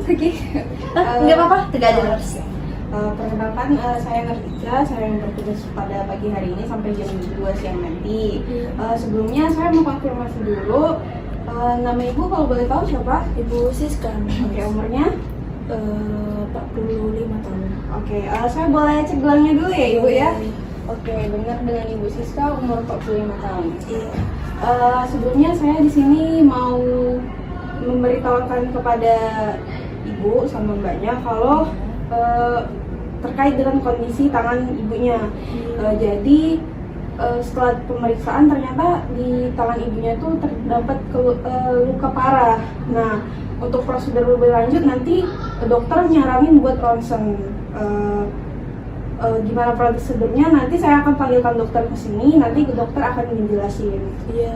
Oke. Nggak apa-apa, tidak ada nurse. Perkenalkan, saya Nurtica, saya yang bertugas pada pagi hari ini sampai jam 2 siang nanti. Sebelumnya saya mau konfirmasi dulu, nama ibu kalau boleh tahu siapa? Ibu Siska. Oke, umurnya? 45 tahun. Oke, saya boleh cek gelangnya dulu ya ibu ya? Oke, benar dengan Ibu Siska umur 45 tahun. Iya. Sebelumnya saya di sini mau memberitahukan kepada ibu sama mbaknya kalau terkait dengan kondisi tangan ibunya. Jadi setelah pemeriksaan ternyata di tangan ibunya itu terdapat luka parah. Nah, untuk prosedur lebih lanjut nanti dokter nyaranin buat ronsen. Gimana prosedurnya nanti saya akan panggilkan dokter ke sini, nanti dokter akan menjelasin. Iya.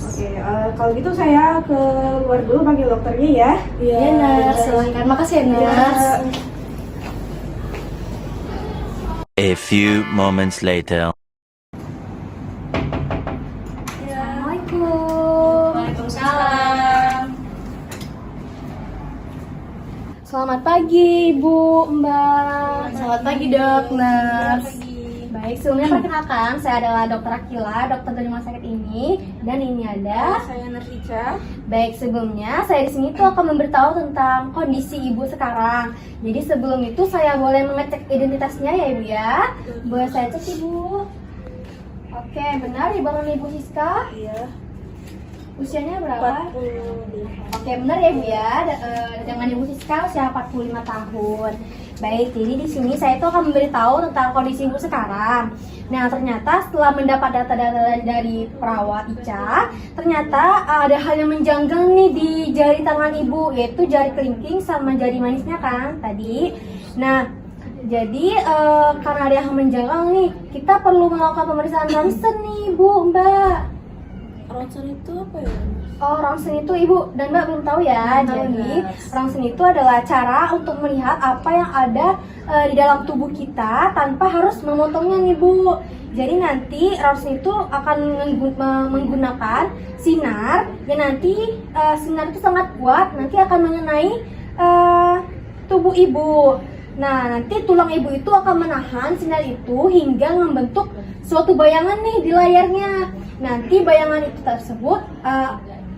Oke, kalau gitu saya ke luar dulu panggil dokternya ya. Iya, nurse. Silahkan. Makasih ya, nurse. A few moments later. Assalamualaikum. Waalaikumsalam. Selamat pagi, Ibu, Mbak. Selamat pagi, Dok. Nurse. Baik, sebelumnya perkenalkan, saya adalah Dokter Akila, dokter dari rumah sakit ini, dan ini ada. Saya Nurtica. Baik, sebelumnya saya di sini tuh akan memberitahu tentang kondisi ibu sekarang. Jadi sebelum itu saya boleh mengecek identitasnya ya ibu ya. Boleh saya cek ibu? Oke, benar ibu nama Ibu Siska. Iya. Usianya berapa? 45. Oke, benar ya Bu ya. Dengan Ibu Siska usia 45 tahun. Baik, jadi di sini saya itu akan memberitahu tentang kondisi Ibu sekarang. Nah, ternyata setelah mendapat data-data dari perawat Ica, ternyata ada hal yang menjanggal nih di jari tangan Ibu, yaitu jari kelingking sama jari manisnya kan tadi. Nah, jadi karena ada yang menjanggal nih, kita perlu melakukan pemeriksaan ronsen nih Bu, Mbak. Ronsen itu apa ya? Oh, ronsen itu Ibu dan Mbak belum tahu ya. Jadi, ronsen itu adalah cara untuk melihat apa yang ada di dalam tubuh kita tanpa harus memotongnya nih Bu. Jadi nanti ronsen itu akan menggunakan sinar yang nanti sinar itu sangat kuat, nanti akan mengenai tubuh Ibu. Nah, nanti tulang ibu itu akan menahan sinar itu hingga membentuk suatu bayangan nih di layarnya. Nanti bayangan itu tersebut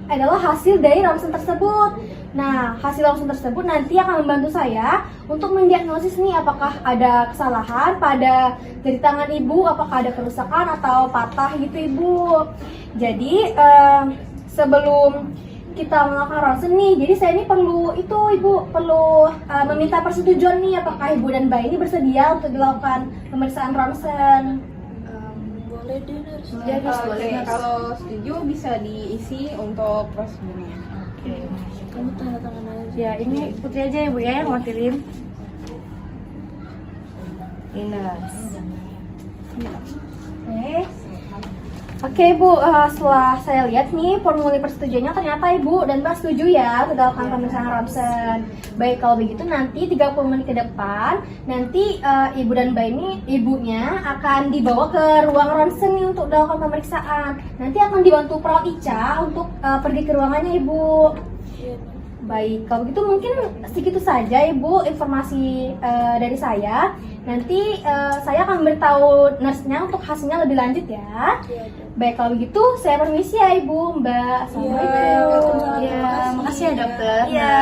adalah hasil dari ronsen tersebut. Nah, hasil ronsen tersebut nanti akan membantu saya untuk mendiagnosis nih apakah ada kesalahan pada jari tangan ibu, apakah ada kerusakan atau patah gitu ibu. Jadi sebelum kita melakukan ronsen nih, jadi saya ini perlu meminta persetujuan nih apakah ibu dan bayi ini bersedia untuk dilakukan pemeriksaan ronsen. Boleh deh, Nurse. Ya, Nurse, boleh. Oke, kalau setuju bisa diisi untuk prosedurnya. Oke. Kamu tanda tangan aja. Ya, ini Putri aja ya Bu ya yang wakilin. Ines. Oke Bu, setelah saya lihat nih formulir persetujuannya ternyata Ibu dan Mbak setuju ya untuk dilakukan pemeriksaan ronsen. Baik, kalau begitu nanti 30 menit ke depan nanti Ibu dan Mbak ini ibunya akan dibawa ke ruang ronsen nih untuk dilakukan pemeriksaan. Nanti akan dibantu perawat Ica untuk pergi ke ruangannya Ibu. Iya. Baik, kalau gitu mungkin segitu saja Ibu informasi dari saya. Nanti saya akan beritahu nurse-nya untuk hasilnya lebih lanjut ya. Iya, Dok. Baik, kalau begitu saya permisi ya Ibu, Mbak. Assalamualaikum. Iya, Makasih ya dokter. Iya.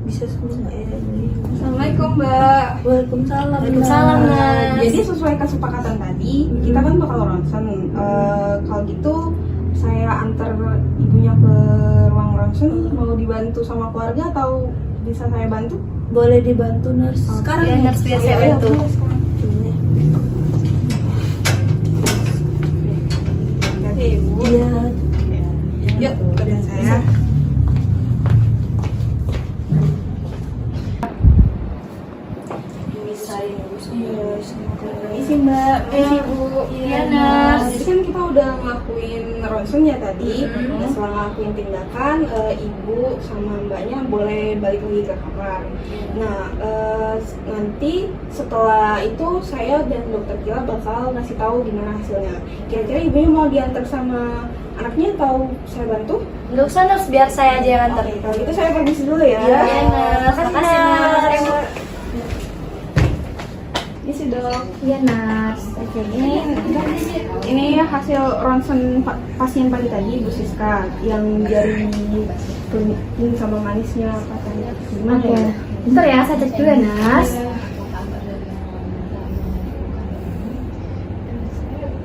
Bisa sebelum Mbak ya ini. Assalamualaikum Mbak. Waalaikumsalam. Waalaikumsalam, Mas. Jadi sesuai kesepakatan tadi, kita kan bakal ronsen. Kalau gitu saya antar ibunya ke ruang ronsen. Mau dibantu sama keluarga atau bisa saya bantu? Boleh dibantu, Nurse. Sekarang Ya, ya, Nurse, biar saya Ayo, bantu. ayo, sekarang. Hati-hati ya, Ibu. Iya. Yuk, kemudian saya. Iya, semoga. Permisi Mbak, permisi Bu. Iya, Nurse. Jadi kan kita udah ngelakuin ronsen ya tadi. Nah, setelah ngelakuin tindakan, ibu sama mbaknya boleh balik lagi ke kamar. Nah, nanti setelah itu saya dan dokter Kila bakal ngasih tahu gimana hasilnya. Kira-kira ibunya mau diantar sama anaknya atau saya bantu? Nggak usah nurse, biar saya aja yang antar. Oke, kalau gitu saya permisi dulu ya. Iya, nurse. Makasih nurse. Isi dok. Iya nurse. Oke, Ini hasil ronsen pasien pagi tadi, Bu Siska, yang jari kelingking sama manisnya katanya. Gimana Oke. ya? Bentar ya, saya cek dulu ya nurse.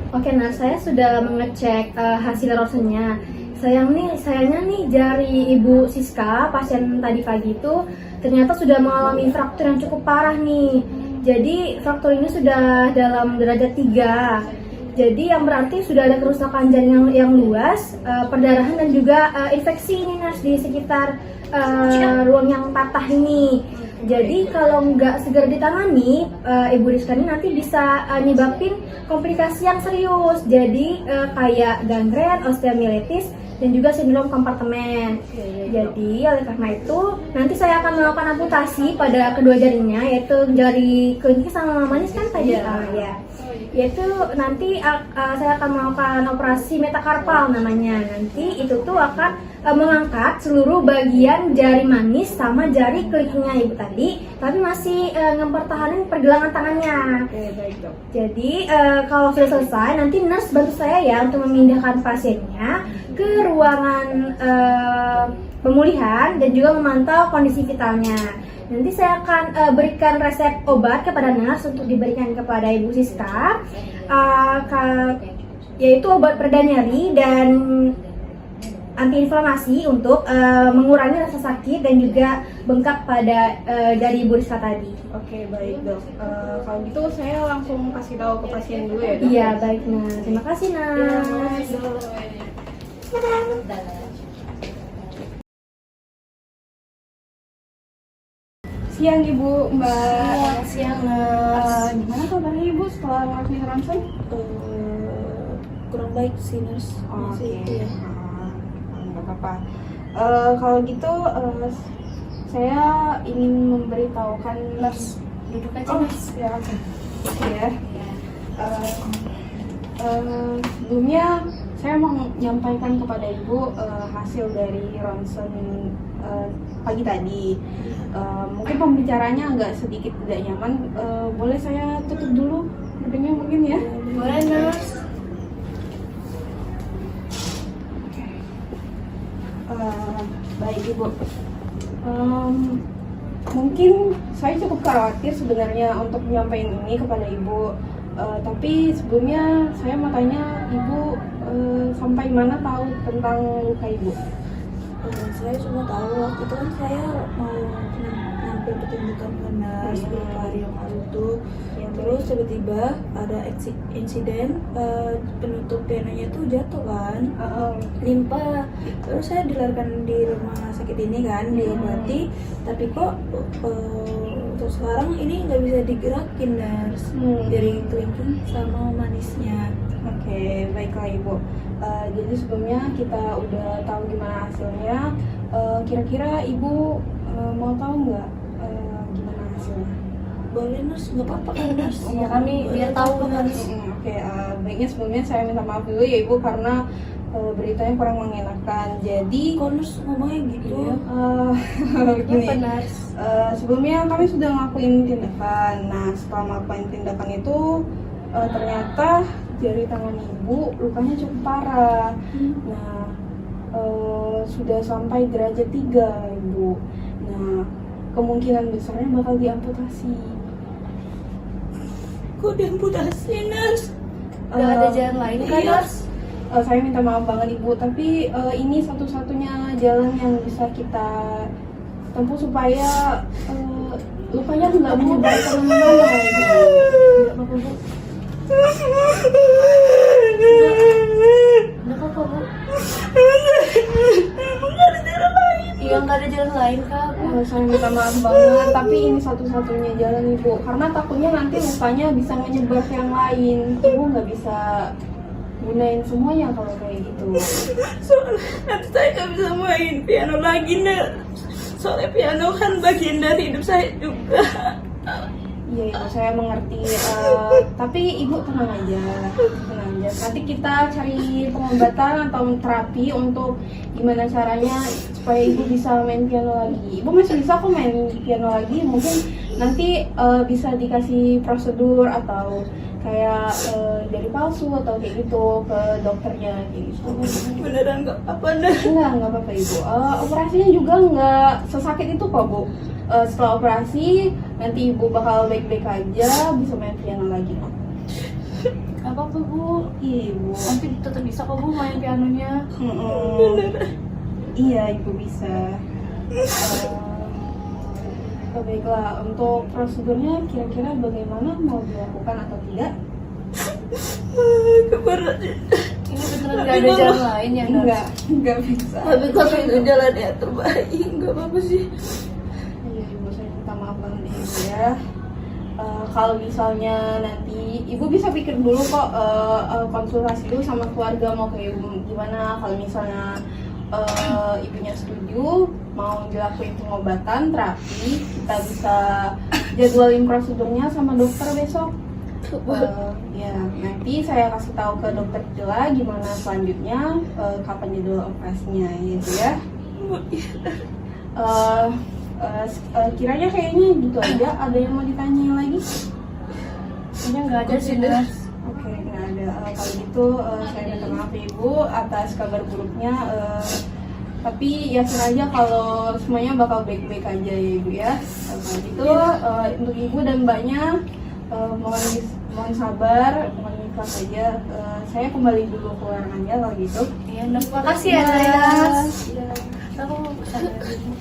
Oke, nah saya sudah mengecek hasil ronsennya. Sayangnya nih jari Ibu Siska, pasien tadi pagi itu ternyata sudah mengalami fraktur yang cukup parah nih. Jadi fraktur ini sudah dalam derajat 3. Jadi yang berarti sudah ada kerusakan jaringan yang luas, perdarahan dan juga infeksi ini Nas di sekitar ruang yang patah ini. Jadi kalau nggak segera ditangani, Ibu Rizka ini nanti bisa nyebabin komplikasi yang serius. Jadi kayak gangren, osteomielitis, dan juga sindrom kompartemen. Jadi oleh karena itu nanti saya akan melakukan amputasi pada kedua jarinya, yaitu jari kelingking sama manis kan tadi ya. Yaitu nanti saya akan melakukan operasi metakarpal namanya. Nanti itu tuh akan mengangkat seluruh bagian jari manis sama jari kelingkingnya Ibu tadi, tapi masih mempertahankan pergelangan tangannya. Oke, baik dok. Jadi kalau sudah selesai, nanti nurse bantu saya ya untuk memindahkan pasiennya ke ruangan pemulihan dan juga memantau kondisi vitalnya. Nanti saya akan berikan resep obat kepada nurse untuk diberikan kepada Ibu Siska, yaitu obat pereda nyeri dan antiinflamasi untuk mengurangi rasa sakit dan juga bengkak pada jari Ibu Rizka tadi. Oke, baik dok. Kalau gitu saya langsung kasih tahu ke pasien dulu ya dok. Iya, baik Nas. Terima kasih Nas. Siang Ibu, Mbak. Siang Nurse. Gimana kabarnya Ibu setelah ngelakuin ronsen? Kurang baik sih Nurse. Oke. Iya. Nggak apa-apa. Kalau gitu saya ingin memberitahukan Nurse, duduk aja Oh, Nurse. ya oke. Oke ya. Sebelumnya saya mau menyampaikan kepada Ibu hasil dari ronsen pagi tadi. Mungkin pembicaranya agak sedikit tidak nyaman. Boleh saya tutup dulu hidungnya mungkin ya? Boleh Nurse. Baik Ibu. Mungkin saya cukup khawatir sebenarnya untuk menyampaikan ini kepada Ibu. Tapi sebelumnya saya mau tanya Ibu sampai mana tahu tentang luka Ibu? Saya cuma tahu waktu itu kan saya mau ngambil pertunjukan ke Nurse beberapa hari yang lalu tuh. Terus tiba-tiba ada insiden penutup pianonya tuh jatuh kan, limpa. Terus saya dilarikan di rumah sakit ini kan, diobati. Tapi kok untuk sekarang ini nggak bisa digerakin Nurse, dari kelingking sama manisnya. Oke, baiklah Ibu. Jadi sebelumnya kita udah tahu gimana hasilnya. Kira-kira Ibu mau tahu nggak gimana hasilnya? Boleh Nurse, nggak apa-apa kan Nurse? Ya kami biar tahu Nurse. Oke, baiknya sebelumnya saya minta maaf dulu ya Ibu karena beritanya kurang mengenakan. Jadi Kok Nurse ngomongnya gitu? begini. Apa Nurse? Sebelumnya kami sudah ngelakuin tindakan. Nah, setelah melakukan tindakan itu ternyata jari tangan Ibu lukanya cukup parah. Nah, sudah sampai derajat 3 Ibu. Nah, kemungkinan besarnya bakal diamputasi. Kok diamputasi Nurse? Gak ada jalan lain kan Iya. Nurse? Saya minta maaf banget Ibu, tapi ini satu-satunya jalan yang bisa kita tempuh supaya lukanya nggak menyebar kemana-mana Ibu. Gak apa-apa Bu. Gak apa-apa Bu. Iya nggak ada jalan lain Kak. Saya minta maaf banget, tapi ini satu-satunya jalan Ibu. Karena takutnya nanti lukanya bisa menyebar ke yang lain. Ibu nggak bisa gunain semuanya kalau kayak gitu. Soalnya nanti saya nggak bisa main piano lagi Nurse. Soalnya piano kan bagian dari hidup saya juga. Iya ibu, saya mengerti. Tapi ibu tenang aja, tenang aja. Nanti kita cari pengobatan atau terapi untuk gimana caranya supaya ibu bisa main piano lagi. Ibu masih bisa kok main piano lagi. Mungkin nanti bisa dikasih prosedur atau kayak jari palsu atau kayak gitu ke dokternya kayak gitu. Beneran nggak apa-apa dah. Enggak apa-apa ibu. Operasinya juga nggak sesakit itu kok bu. Setelah operasi nanti ibu bakal baik-baik aja, bisa main piano lagi kok. Gak apa-apa bu, Iya ibu. nanti tetap bisa kok bu main pianonya. Iya ibu bisa. Baiklah, untuk prosedurnya kira-kira bagaimana, mau dilakukan atau tidak? Berat. Ini beneran gak ada jalan lain ya Nars? Enggak bisa. Tapi kalau itu jalan yang terbaik, nggak apa-apa sih. Iya ibu, saya minta maaf banget nih ibu ya. Kalau misalnya nanti ibu bisa pikir dulu kok, konsultasi dulu sama keluarga mau kayak gimana. Kalau misalnya ibunya setuju mau dilakuin pengobatan terapi, kita bisa jadwalin prosedurnya sama dokter besok. Ya nanti saya kasih tahu ke dokter Tila gimana selanjutnya, kapan jadwal operasinya gitu ya. Kiranya kayaknya gitu aja. Ada yang mau ditanyain lagi? Kayaknya gak ada sih Nars. Oke, nggak ada. Kalau gitu saya minta maaf ya ibu atas kabar buruknya. Tapi yakin aja kalau semuanya bakal baik-baik aja ya ibu ya. Kalau gitu untuk ibu dan mbaknya mohon sabar, mohon ikhlas aja. Saya kembali dulu ke ruangannya kalau gitu. Iya Nars, makasih ya Nars. Iya. Aku mau kesana dulu.